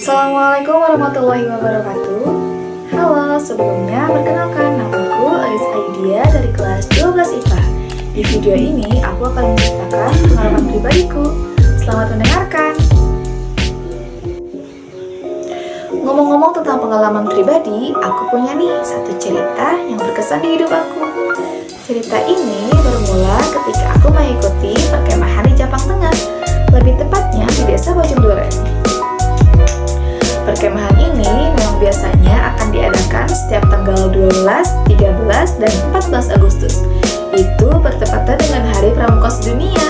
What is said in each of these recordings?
Assalamualaikum warahmatullahi wabarakatuh. Halo, sebelumnya perkenalkan namaku Alice Aidia dari kelas 12 IPA. Di video ini aku akan menceritakan pengalaman pribadiku. Selamat mendengarkan. Ngomong-ngomong tentang pengalaman pribadi, aku punya nih satu cerita yang berkesan di hidup aku. Cerita ini bermula ketika aku mengikuti perkemahan di Japang Tengah, lebih tepatnya di desa Bojong Duren. Perkemahan ini memang biasanya akan diadakan setiap tanggal 12, 13, dan 14 Agustus. Itu bertepatan dengan Hari Pramuka Sedunia.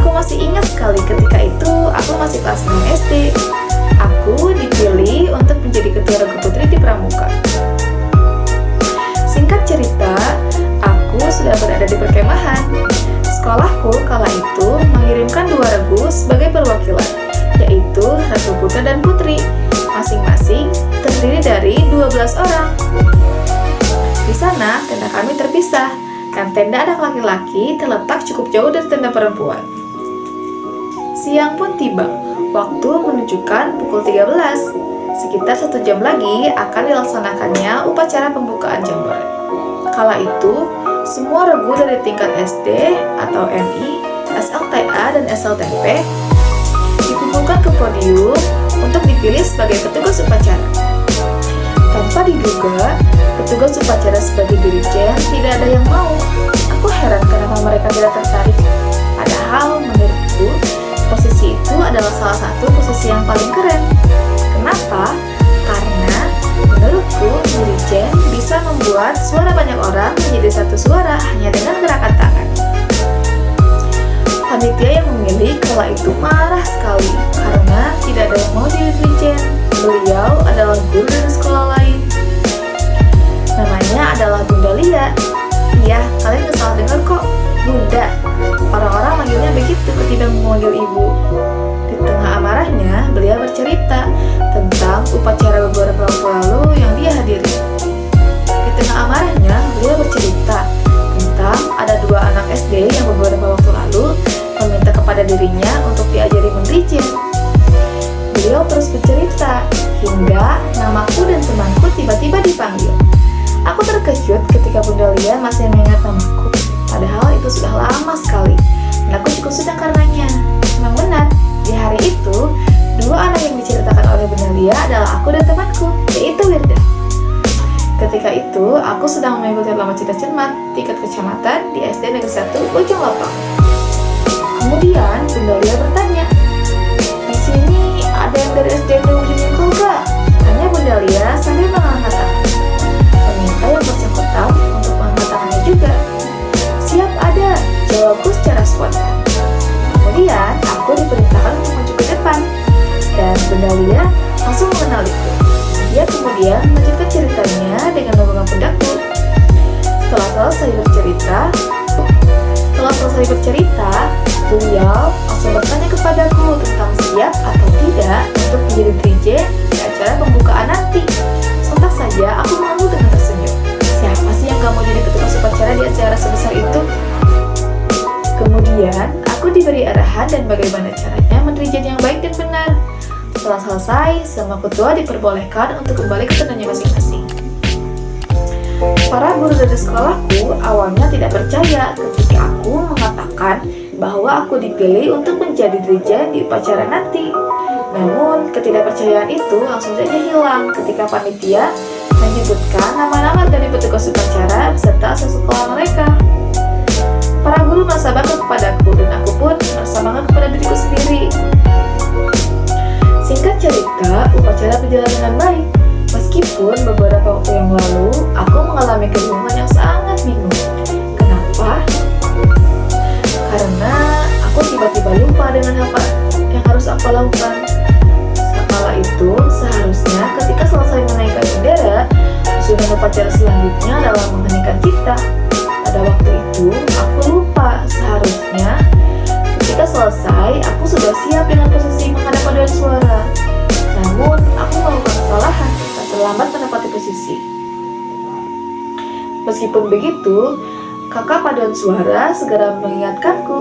Aku masih ingat sekali ketika itu aku masih kelas 6 SD. Aku dipilih untuk menjadi ketua regu putri di Pramuka. Singkat cerita, aku sudah berada di perkemahan. Sekolahku kala itu mengirimkan 2 regu sebagai perwakilan, yaitu Regu Putra dan Putri, masing-masing terdiri dari 12 orang. Di sana, tenda kami terpisah, dan tenda anak laki-laki terletak cukup jauh dari tenda perempuan. Siang pun tiba, waktu menunjukkan pukul 13. Sekitar 1 jam lagi akan dilaksanakannya upacara pembukaan jambore. Kala itu, semua regu dari tingkat SD atau MI, SLTA, dan SLTP dikumpulkan ke podium untuk dipilih sebagai petugas upacara. Tanpa diduga, petugas upacara sebagai dirijen tidak ada yang mau. Aku heran kenapa mereka tidak tertarik. Padahal menurutku, posisi itu adalah salah satu posisi yang paling keren. Kenapa? Karena menurutku dirijen bisa membuat suara banyak orang menjadi satu suara hanya dengan gerakan tangan. Panitia yang memilih kala itu marah sekali karena tidak ada yang mau jadi dirijen. Beliau adalah guru dari sekolah lain. Namanya adalah Bunda Lia. Iya, kalian gak salah dengar kok, Bunda. Orang-orang manggilnya begitu ketimbang memanggil ibu. Di tengah amarahnya, beliau bercerita tentang upacara beberapa waktu lalu yang dia hadiri. Di tengah amarahnya, beliau bercerita tentang ada 2 anak SD yang beberapa waktu lalu meminta kepada dirinya untuk diajari mendirijen. Beliau terus bercerita hingga namaku dan temanku tiba-tiba dipanggil. Aku terkejut ketika Bunda Lia masih mengingat namaku, padahal itu sudah lama sekali dan aku cukup sedang karenanya. Memang benar, di hari itu 2 anak yang diceritakan oleh Bunda Lia adalah aku dan temanku, yaitu Wirda. Ketika itu, aku sedang mengikuti lomba cerita cermat tingkat kecamatan di SD Negeri 1 Bojong Lopang. Kemudian Bunda Lia bertanya, "Di sini ada yang dari SD Bojong Lopang gak?" Tanya Bunda Lia sambil mengangkat tangan. Meminta yang bersangkutan untuk mengangkat tangannya juga. "Siap ada," jawabku secara spontan. Kemudian aku diperintahkan untuk maju ke depan, dan Bunda Lia langsung mengenaliku. Dia kemudian melanjutkan ceritanya dengan memegang pundakku. Setelah selesai bercerita, beliau langsung bertanya kepadaku tentang siap atau tidak untuk menjadi DJ di acara pembukaan nanti. Sontak saja aku mengangguk dengan tersenyum. Siapa sih yang gak mau jadi petugas upacara di acara sebesar itu? Kemudian aku diberi arahan dan bagaimana caranya mendirijen yang baik dan benar. Setelah selesai, semua ketua diperbolehkan untuk kembali ke tendanya masing-masing. Para guru dari sekolahku awalnya tidak percaya ketika aku mengatakan bahwa aku dipilih untuk menjadi dirijen di upacara nanti. Namun, ketidakpercayaan itu langsung saja hilang ketika panitia menyebutkan nama-nama dari petugas upacara beserta asal sekolah mereka. Para guru merasa bangga kepadaku dan aku pun merasa bangga kepada diriku sendiri. Singkat cerita, upacara berjalan dengan baik. Meskipun beberapa waktu yang lalu, aku mengalami kebingungan yang sangat bingung. Kenapa? Karena aku tiba-tiba lupa dengan apa yang harus aku lakukan. Sekala itu, seharusnya ketika selesai menaikkan bendera, susunan upacara selanjutnya adalah mengheningkan cipta. Pada waktu itu, aku lupa seharusnya ketika selesai, aku sudah siap dengan posisi menghadap paduan suara. Namun, aku melakukan kesalahan dan terlambat menempati posisi. Meskipun begitu, kakak paduan suara segera mengingatkanku,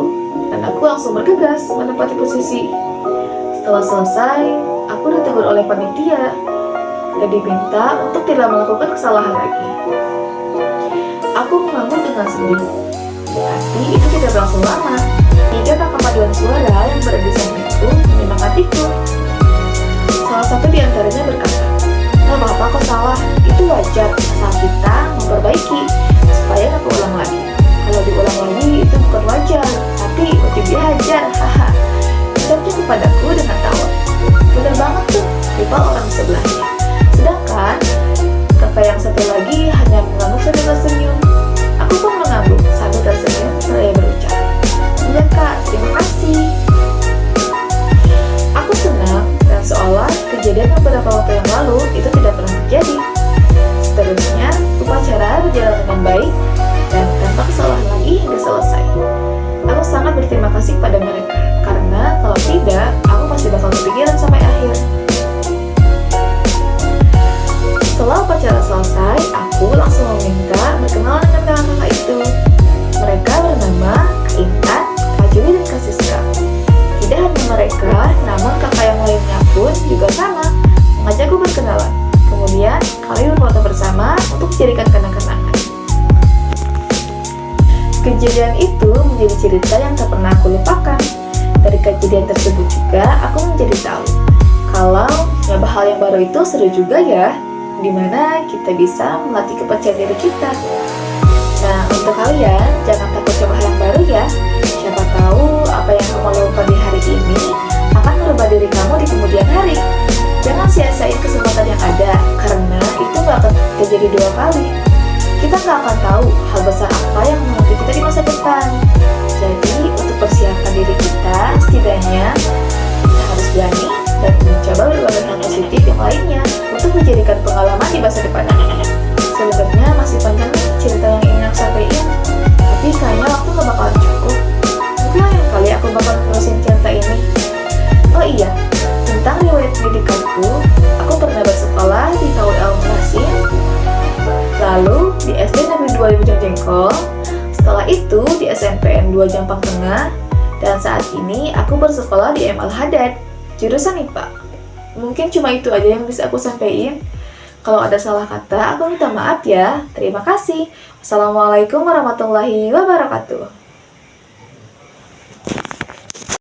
dan aku langsung bergegas menempati posisi. Setelah selesai, aku ditegur oleh panitia dan diminta untuk tidak melakukan kesalahan lagi. Aku mengangguk dengan sedih, tapi itu tidak berlangsung lama. 3 kakak paduan suara yang berada di sampingku menyemangatiku. Salah satu di antaranya berkata, "Gak apa-apa kok salah, itu wajar asal kita memperbaiki supaya gak keulang lagi. Kalau diulang lagi itu bukan wajar, tapi wajib dihajar, haha." Ucapnya kepadaku dengan tawa. Bener banget tuh, rival orang sebelahnya. Sedangkan kakak yang satu lagi hanya mengangguk sambil tersenyum. Aku pun mengangguk sambil tersenyum seraya berucap, "Iya kak, terima kasih." Aku senang dan seolah kejadian beberapa waktu yang lalu itu tidak pernah terjadi. Seterusnya, upacara berjalan dengan baik dan tanpa kesalahan lagi hingga selesai. Aku sangat berterima kasih kepada mereka, karena kalau tidak, aku pasti bakal kepikiran sampai akhir. Setelah upacara selesai, aku langsung meminta berkenalan dengan kakak-kakak itu. Mereka bernama Kak Intan, Kak Juli, dan Kak Siska. Tidak hanya mereka, namun kakak yang lainnya pun juga sama, mengajakku berkenalan. Kemudian, kami berfoto bersama untuk dijadikan kenang-kenangan. Kejadian itu menjadi cerita yang tak pernah aku lupakan. Dari kejadian tersebut juga, aku menjadi tahu kalau nyoba hal yang baru itu seru juga ya, dimana kita bisa melatih kepercayaan diri kita. Nah, untuk kalian, jangan takut coba hal yang baru ya. Siapa tahu apa yang kamu lakukan di hari ini akan merubah diri kamu di kemudian hari. Jangan sia-siain kesempatan yang ada, karena itu gak akan terjadi 2 kali. Kita gak akan tahu hal besar apa yang menanti kita di masa depan. Jadi, untuk persiapan diri kita, setidaknya kita harus berani dan mencoba berbagai hal positif yang lainnya untuk menjadikan pengalaman di masa depan. Sebenarnya masih panjang nih cerita yang ingin aku sampaikan, tapi kayaknya waktu gak bakalan cukup. Mungkin lain kali aku bakal terusin cerita ini. Oh iya, tentang riwayat pendidikanku, aku pernah bersekolah di KUL Merasin, lalu di SD Negeri 2 Bojongjengkol, setelah itu di SNPN 2 Jampang Tengah, dan saat ini aku bersekolah di ML Haddad, jurusan IPA. Mungkin cuma itu aja yang bisa aku sampaikan. Kalau ada salah kata, aku minta maaf ya. Terima kasih. Wassalamualaikum warahmatullahi wabarakatuh.